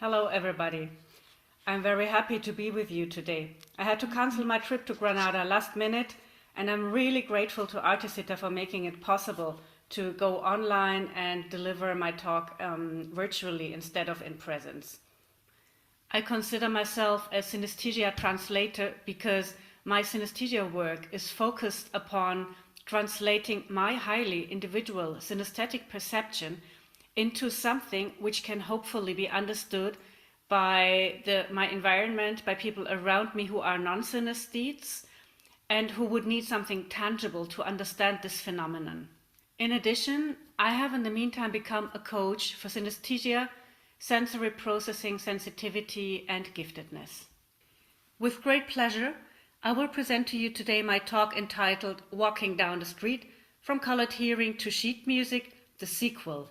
Hello everybody. I'm very happy to be with you today. I had to cancel my trip to Granada last minute, and I'm really grateful to Artisita for making it possible to go online and deliver my talk virtually instead of in presence. I consider myself a synesthesia translator because my synesthesia work is focused upon translating my highly individual synesthetic perception into something which can hopefully be understood by my environment, by people around me who are non-synesthetes and who would need something tangible to understand this phenomenon. In addition, I have in the meantime become a coach for synesthesia, sensory processing, sensitivity and giftedness. With great pleasure, I will present to you today my talk entitled Walking Down the Street, From Colored Hearing to Sheet Music, the sequel.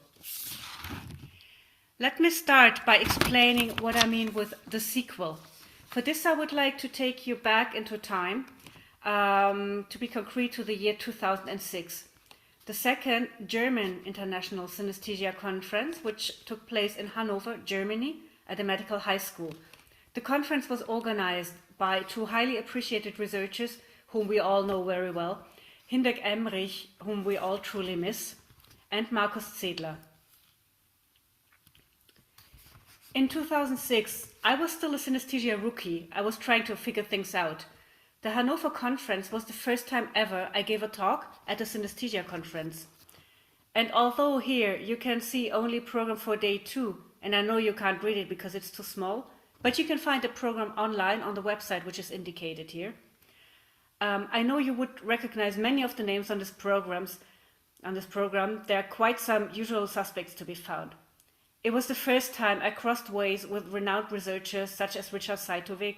Let me start by explaining what I mean with the sequel. For this, I would like to take you back into time, to be concrete, to the year 2006. The second German International Synesthesia Conference, which took place in Hanover, Germany, at a medical high school. The conference was organized by two highly appreciated researchers whom we all know very well, Hindek Emrich, whom we all truly miss, and Markus Zedler. In 2006, I was still a synesthesia rookie. I was trying to figure things out. The Hanover conference was the first time ever I gave a talk at a synesthesia conference. And although here you can see only program for day 2, and I know you can't read it because it's too small, but you can find the program online on the website which is indicated here. I know you would recognize many of the names on this program. There are quite some usual suspects to be found. It was the first time I crossed ways with renowned researchers such as Richard Sajtovic,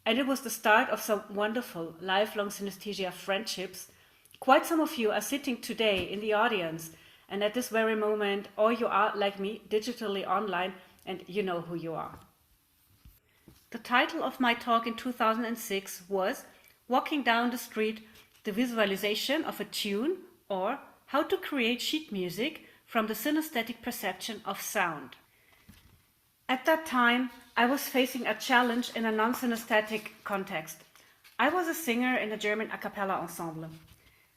and it was the start of some wonderful lifelong synesthesia friendships. Quite some of you are sitting today in the audience, and at this very moment, or you are, like me, digitally online, and you know who you are. The title of my talk in 2006 was Walking Down the Street, the Visualization of a Tune, or How to Create Sheet Music from the Synaesthetic Perception of Sound. At that time, I was facing a challenge in a non-synesthetic context. I was a singer in a German a cappella ensemble.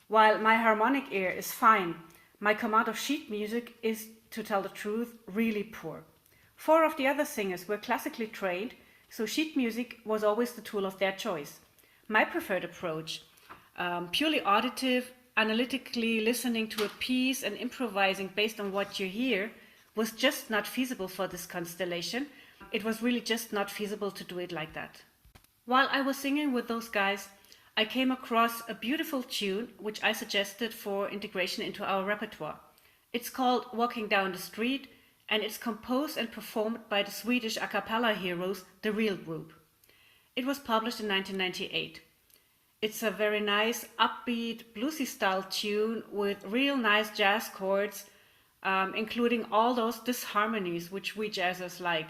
While my harmonic ear is fine, my command of sheet music is, to tell the truth, really poor. 4 of the other singers were classically trained, so sheet music was always the tool of their choice. My preferred approach, purely auditive, analytically listening to a piece and improvising based on what you hear, was just not feasible for this constellation. It was really just not feasible to do it like that. While I was singing with those guys, I came across a beautiful tune which I suggested for integration into our repertoire. It's called Walking Down the Street, and it's composed and performed by the Swedish a cappella heroes, the Real Group. It was published in 1998. It's a very nice, upbeat, bluesy style tune with real nice jazz chords, including all those disharmonies which we jazzers like,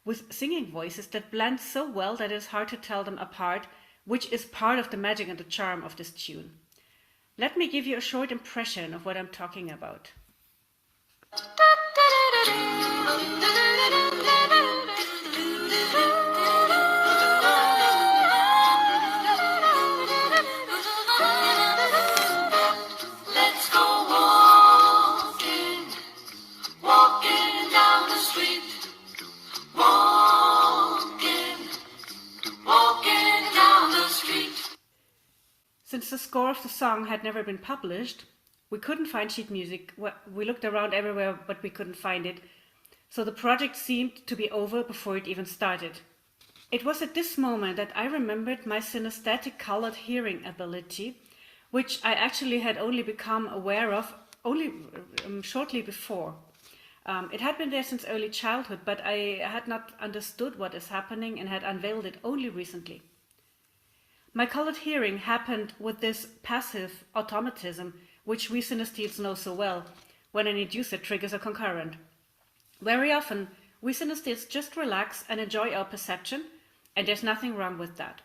with singing voices that blend so well that it's hard to tell them apart, which is part of the magic and the charm of this tune. Let me give you a short impression of what I'm talking about. Since the score of the song had never been published, we couldn't find sheet music. We looked around everywhere, but we couldn't find it. So the project seemed to be over before it even started. It was at this moment that I remembered my synesthetic colored hearing ability, which I actually had only become aware of shortly before. It had been there since early childhood, but I had not understood what is happening and had unveiled it only recently. My colored hearing happened with this passive automatism, which we synesthetes know so well, when an inducer triggers a concurrent. Very often, we synesthetes just relax and enjoy our perception, and there's nothing wrong with that.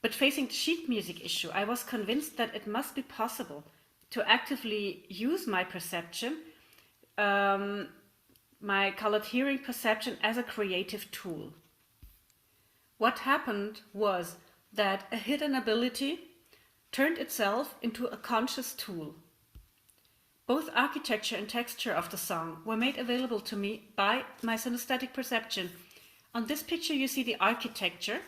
But facing the sheet music issue, I was convinced that it must be possible to actively use my perception my colored hearing perception as a creative tool. What happened was that a hidden ability turned itself into a conscious tool. Both architecture and texture of the song were made available to me by my synesthetic perception. On this picture you see the architecture.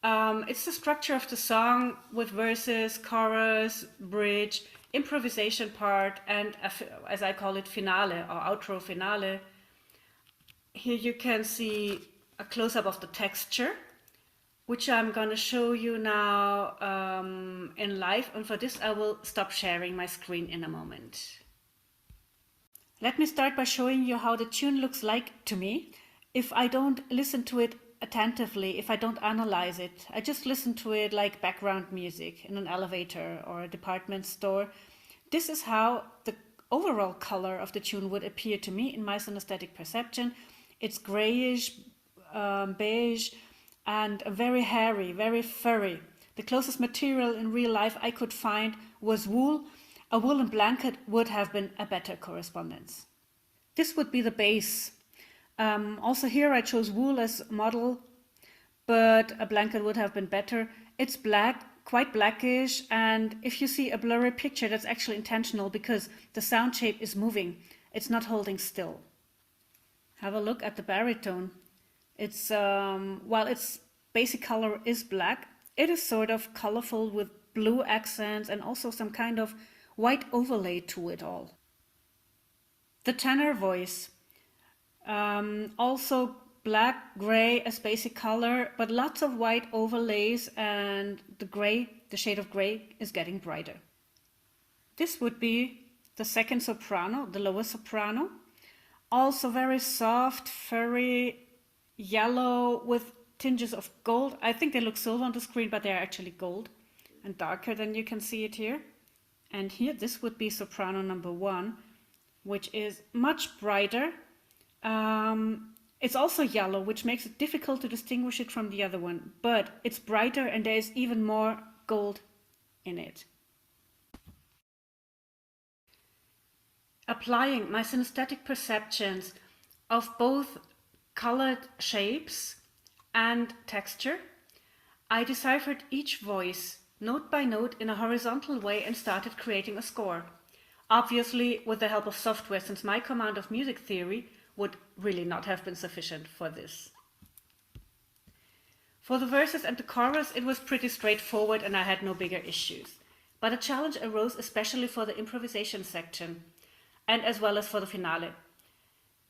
It's the structure of the song with verses, chorus, bridge, improvisation part, and as I call it, finale or outro finale. Here you can see a close-up of the texture, which I'm going to show you now in live, and for this I will stop sharing my screen in a moment. Let me start by showing you how the tune looks like to me if I don't listen to it attentively, if I don't analyze it. I just listen to it like background music in an elevator or a department store. This is how the overall color of the tune would appear to me in my synesthetic perception. It's grayish, beige, and very hairy, very furry. The closest material in real life I could find was wool. A woolen blanket would have been a better correspondence. This would be the base. Also here I chose wool as model, but a blanket would have been better. It's black, quite blackish, and if you see a blurry picture, that's actually intentional because the sound shape is moving. It's not holding still. Have a look at the baritone. It's, while its basic color is black, it is sort of colorful with blue accents and also some kind of white overlay to it all. The tenor voice. Also black, gray as basic color, but lots of white overlays, and the shade of gray is getting brighter. This would be the second soprano, the lower soprano. Also very soft, furry, yellow with tinges of gold. I think they look silver on the screen, but they're actually gold and darker than you can see it here. And here, this would be soprano number 1, which is much brighter. It's also yellow, which makes it difficult to distinguish it from the other one, but it's brighter and there is even more gold in it. Applying my synesthetic perceptions of both colored shapes and texture, I deciphered each voice note by note in a horizontal way and started creating a score. Obviously with the help of software, since my command of music theory would really not have been sufficient for this. For the verses and the chorus, it was pretty straightforward and I had no bigger issues. But a challenge arose especially for the improvisation section, and as well as for the finale.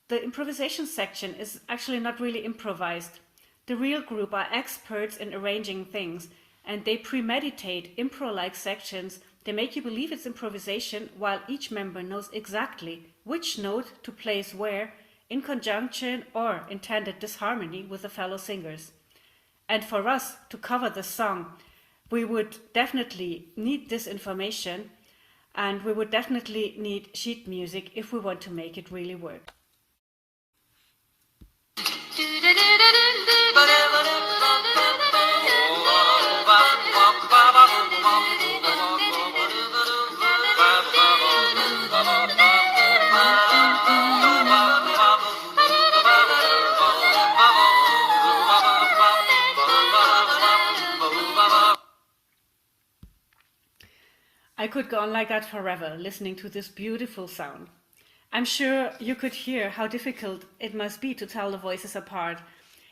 The improvisation section is actually not really improvised. The real group are experts in arranging things, and they premeditate impro-like sections. They make you believe it's improvisation, while each member knows exactly which note to place where, in conjunction or intended disharmony with the fellow singers. And for us to cover the song, we would definitely need this information, and we would definitely need sheet music if we want to make it really work. I could go on like that forever, listening to this beautiful sound. I'm sure you could hear how difficult it must be to tell the voices apart.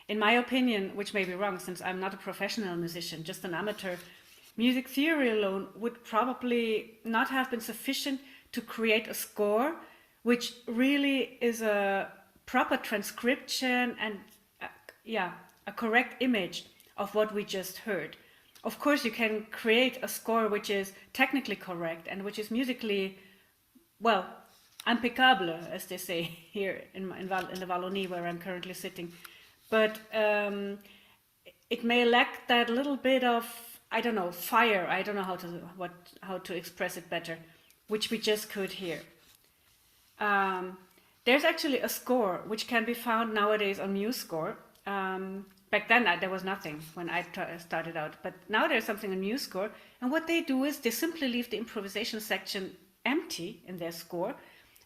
In my opinion, which may be wrong since I'm not a professional musician, just an amateur, music theory alone would probably not have been sufficient to create a score, which really is a proper transcription and a correct image of what we just heard. Of course, you can create a score which is technically correct and which is musically, well, impeccable, as they say here in the Wallonie, where I'm currently sitting. But it may lack that little bit of, I don't know, fire. I don't know how to express it better, which we just could hear. There's actually a score which can be found nowadays on MuseScore. Back then there was nothing when I started out, but now there's something on MuseScore, and what they do is they simply leave the improvisation section empty in their score,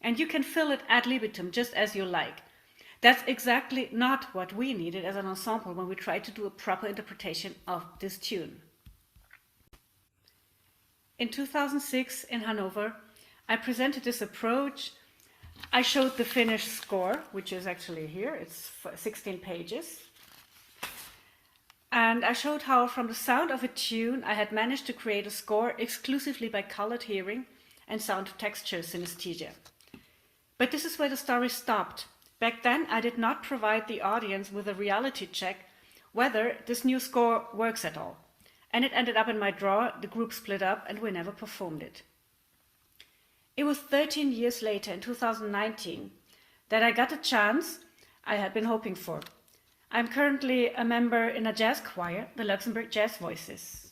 and you can fill it ad libitum just as you like. That's exactly not what we needed as an ensemble when we tried to do a proper interpretation of this tune. In 2006 in Hanover, I presented this approach. I showed the finished score, which is actually here, it's 16 pages. And I showed how from the sound of a tune I had managed to create a score exclusively by colored hearing and sound texture synesthesia. But this is where the story stopped. Back then I did not provide the audience with a reality check whether this new score works at all. And it ended up in my drawer, the group split up, and we never performed it. It was 13 years later, in 2019, that I got a chance I had been hoping for. I'm currently a member in a jazz choir, the Luxembourg Jazz Voices.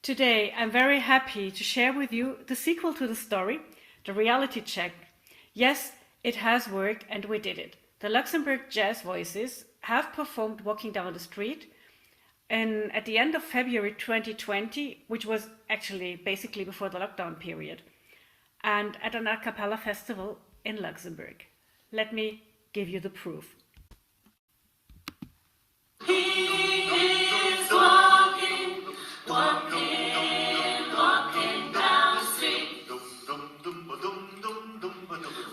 Today, I'm very happy to share with you the sequel to the story, the reality check. Yes, it has worked and we did it. The Luxembourg Jazz Voices have performed Walking Down the Street at the end of February 2020, which was actually basically before the lockdown period, and at an a cappella festival in Luxembourg. Let me give you the proof. He is walking, walking, walking down the street.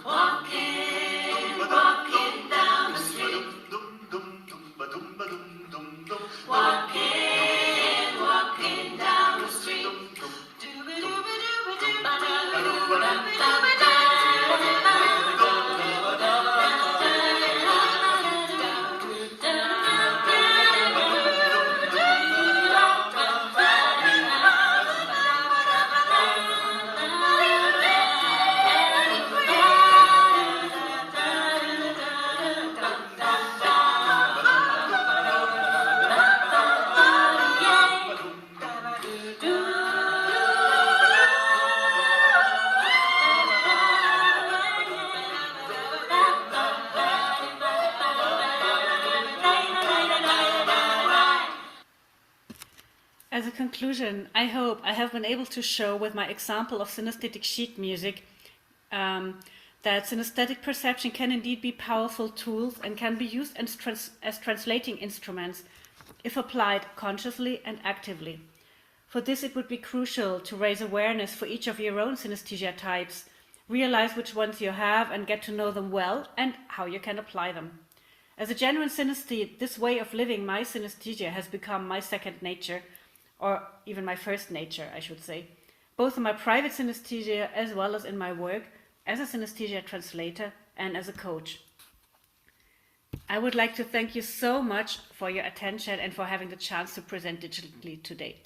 Walking, walking down the street. Walking, walking down the street. As a conclusion, I hope I have been able to show with my example of synesthetic sheet music that synesthetic perception can indeed be powerful tools and can be used as translating instruments if applied consciously and actively. For this, it would be crucial to raise awareness for each of your own synesthesia types, realize which ones you have and get to know them well and how you can apply them. As a genuine synesthete, this way of living my synesthesia has become my second nature, or even my first nature, I should say, both in my private synesthesia as well as in my work as a synesthesia translator and as a coach. I would like to thank you so much for your attention and for having the chance to present digitally today.